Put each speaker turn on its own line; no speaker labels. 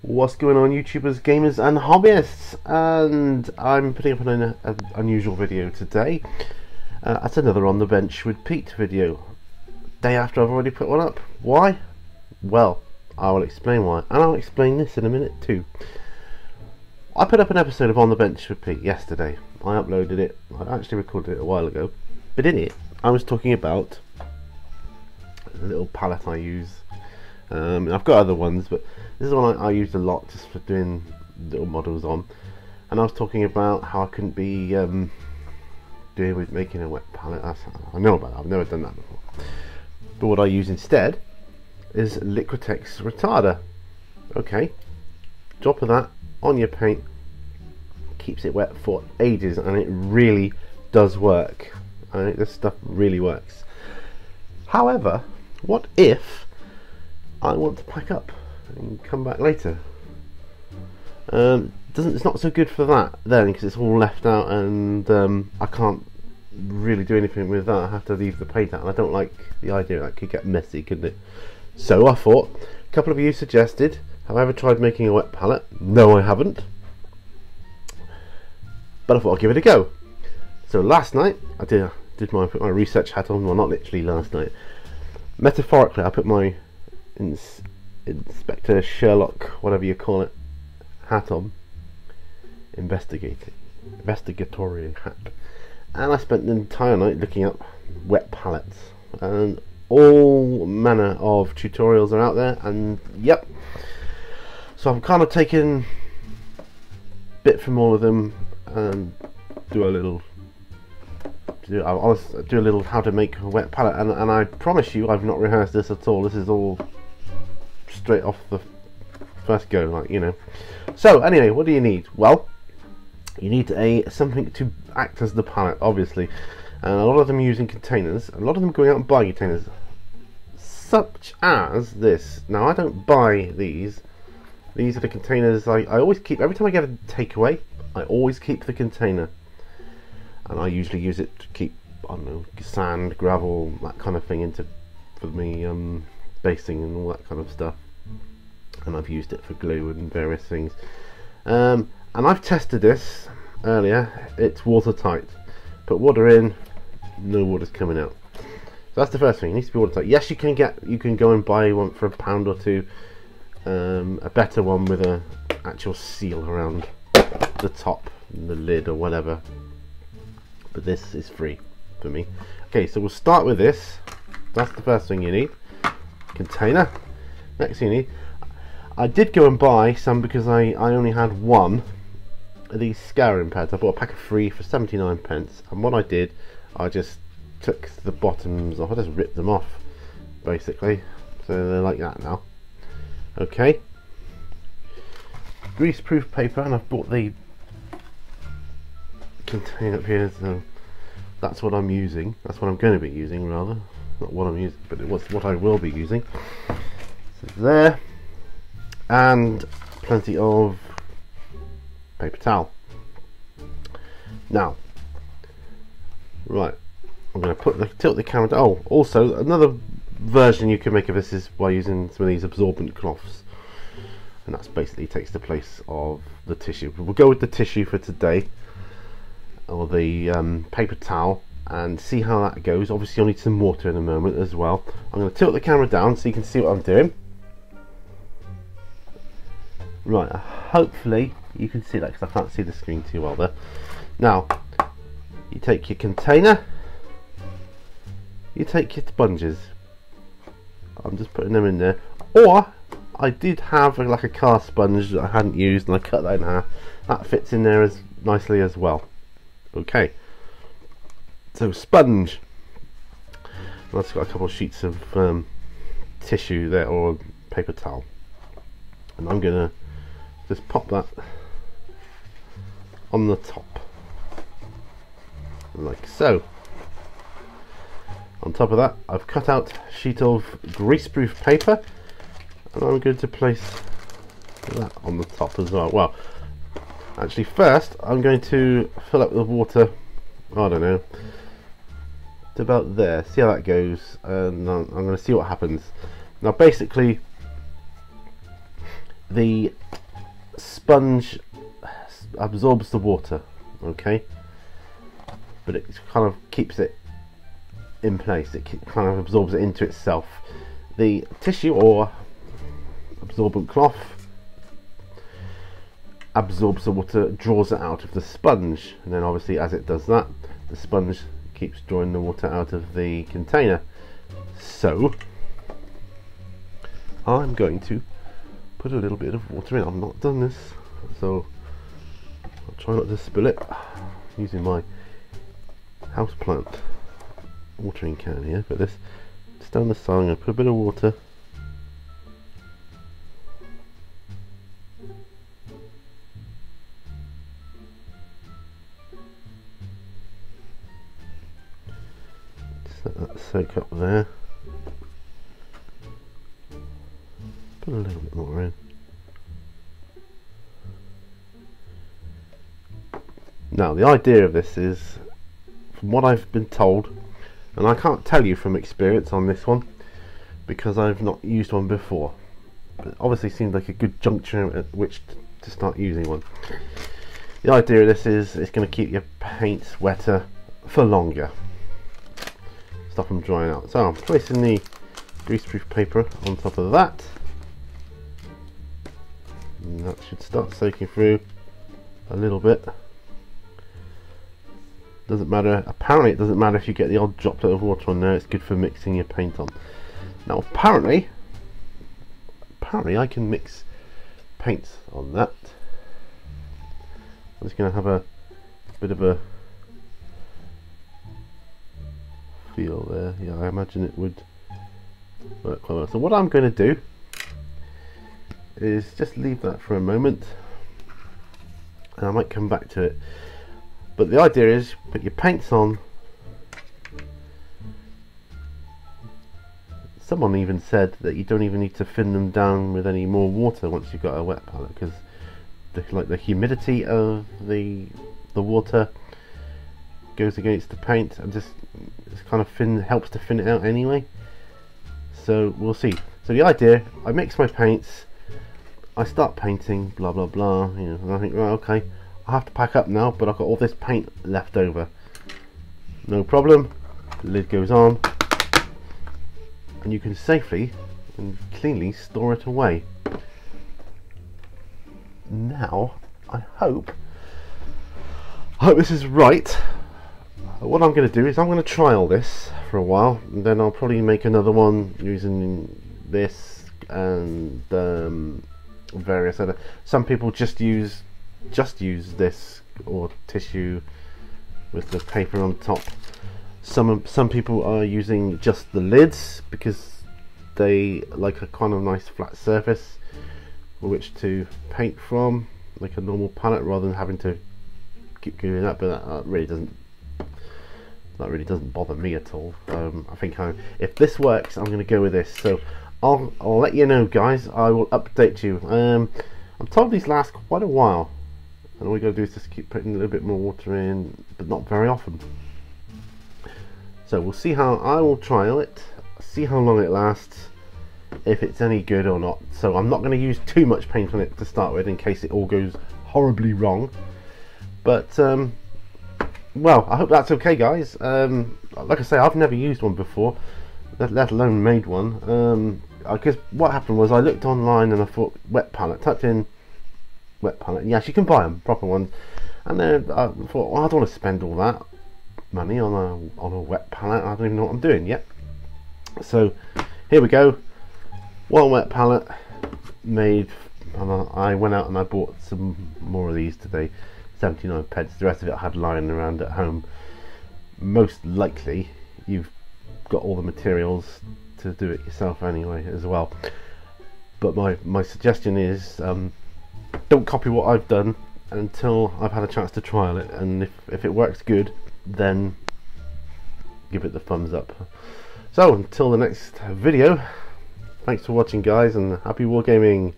What's going on, YouTubers, gamers and hobbyists? And I'm putting up an unusual video today. That's another On the Bench with Pete video. Day after I've already put one up. Why? Well, I will explain why, and I'll explain this in a minute too. I put up an episode of On the Bench with Pete yesterday. I uploaded it. I actually recorded it a while ago, but in it I was talking about the little palette I use. I've got other ones, but this is one I used a lot just for doing little models on. And I was talking about how I couldn't be doing with making a wet palette. I know about that, I've never done that before. But what I use instead is Liquitex Retarder. Okay, drop of that on your paint, keeps it wet for ages, and it really does work. I think this stuff really works. However, what if I want to pack up and come back later? It's not so good for that then, because it's all left out, and I can't really do anything with that. I have to leave the paint out, and I don't like the idea. That could get messy, couldn't it? So I thought, a couple of you suggested, have I ever tried making a wet palette? No, I haven't, but I thought I'd give it a go. So last night I put my research hat on. Well, not literally last night, metaphorically I put my Inspector Sherlock, whatever you call it, hat on, investigatory hat, and I spent the entire night looking up wet palettes, and all manner of tutorials are out there, and yep, so I'm kind of taking a bit from all of them and do a little how to make a wet palette, and I promise you I've not rehearsed this at all. This is all straight off the first go, like, you know. So anyway, what do you need? Well, you need something to act as the palette, obviously, and a lot of them using containers, a lot of them going out and buying containers such as this. Now I don't buy these are the containers I always keep. Every time I get a takeaway, I always keep the container, and I usually use it to keep, I don't know, sand, gravel, that kind of thing for me basing and all that kind of stuff. And I've used it for glue and various things. And I've tested this earlier. It's watertight. Put water in, no water's coming out. So that's the first thing. It needs to be watertight. Yes, you can go and buy one for £1 or £2. A better one with a actual seal around the top, the lid or whatever. But this is free for me. Okay, so we'll start with this. That's the first thing you need. Container. Next thing you need, I did go and buy some because I only had one of these scouring pads. I bought a pack of 3 for 79p, and what I did, I just took the bottoms off. I just ripped them off basically, so they're like that now. Okay, greaseproof paper, and I've bought the container up here, so that's what I'm using. That's what I'm going to be using, rather. Not what I'm using, but it was what I will be using. So there, and plenty of paper towel. Now, right, I'm going to tilt the camera down. Oh, also another version you can make of this is by using some of these absorbent cloths, and that's basically takes the place of the tissue. We'll go with the tissue for today, or the paper towel, and see how that goes. Obviously you'll need some water in a moment as well. I'm going to tilt the camera down so you can see what I'm doing. Right, hopefully you can see that, because I can't see the screen too well there. Now, you take your container, you take your sponges. I'm just putting them in there, or I did have like a car sponge that I hadn't used, and I cut that in half. That fits in there as nicely as well. Okay, so sponge. I've just got a couple of sheets of tissue there, or paper towel, and I'm gonna just pop that on the top like so. On top of that, I've cut out a sheet of greaseproof paper, and I'm going to place that on the top as well. Well, actually first I'm going to fill up the water, I don't know, to about there, see how that goes, and I'm going to see what happens. Now basically the sponge absorbs the water, okay, but it kind of keeps it in place. It kind of absorbs it into itself. The tissue or absorbent cloth absorbs the water, draws it out of the sponge, and then obviously as it does that, the sponge keeps drawing the water out of the container. So I'm going to put a little bit of water in. I've not done this, so I'll try not to spill it using my houseplant watering can here. Put this just down the side. I'm going to put a bit of water. Just let that soak up there. Put a little bit more in. Now the idea of this is, from what I've been told, and I can't tell you from experience on this one because I've not used one before, but it obviously seems like a good juncture at which to start using one. The idea of this is it's going to keep your paints wetter for longer, stop them drying out. So I'm placing the greaseproof paper on top of that, and that should start soaking through a little bit. Doesn't matter, apparently it doesn't matter if you get the odd droplet of water on there. It's good for mixing your paint on. Now apparently I can mix paints on that. I'm just going to have a bit of a feel there. Yeah, I imagine it would work quite well. So what I'm going to do is just leave that for a moment, and I might come back to it. But the idea is, put your paints on. Someone even said that you don't even need to thin them down with any more water once you've got a wet palette, because the humidity of the water goes against the paint and just kind of helps to thin it out anyway. So we'll see. So the idea, I mix my paints, I start painting, blah blah blah, you know, and I think, right, okay, I have to pack up now, but I've got all this paint left over. No problem. The lid goes on, and you can safely and cleanly store it away. Now, I hope this is right. What I'm going to do is I'm going to trial this for a while, and then I'll probably make another one using this and various other. Some people just use this or tissue with the paper on top. Some people are using just the lids because they like a kind of nice flat surface for which to paint from, like a normal palette, rather than having to keep doing that. But that really doesn't bother me at all. I think if this works, I'm going to go with this. So I'll let you know, guys. I will update you. I'm told these last quite a while, and all we got to do is just keep putting a little bit more water in, but not very often. So we'll see how I will trial it, see how long it lasts, if it's any good or not. So I'm not going to use too much paint on it to start with, in case it all goes horribly wrong. But well, I hope that's okay, guys. Like I say, I've never used one before, let alone made one. Because what happened was I looked online and I thought wet palette, typed in wet palette, and yes, you can buy them, proper ones. And then I thought, well, I don't want to spend all that money on a wet palette. I don't even know what I'm doing yet. So here we go, one wet palette made, and I went out and I bought some more of these today, 79 pence. The rest of it I had lying around at home. Most likely you've got all the materials to do it yourself anyway as well, but my suggestion is don't copy what I've done until I've had a chance to trial it, and if it works good, then give it the thumbs up. So until the next video, thanks for watching, guys, and happy wargaming.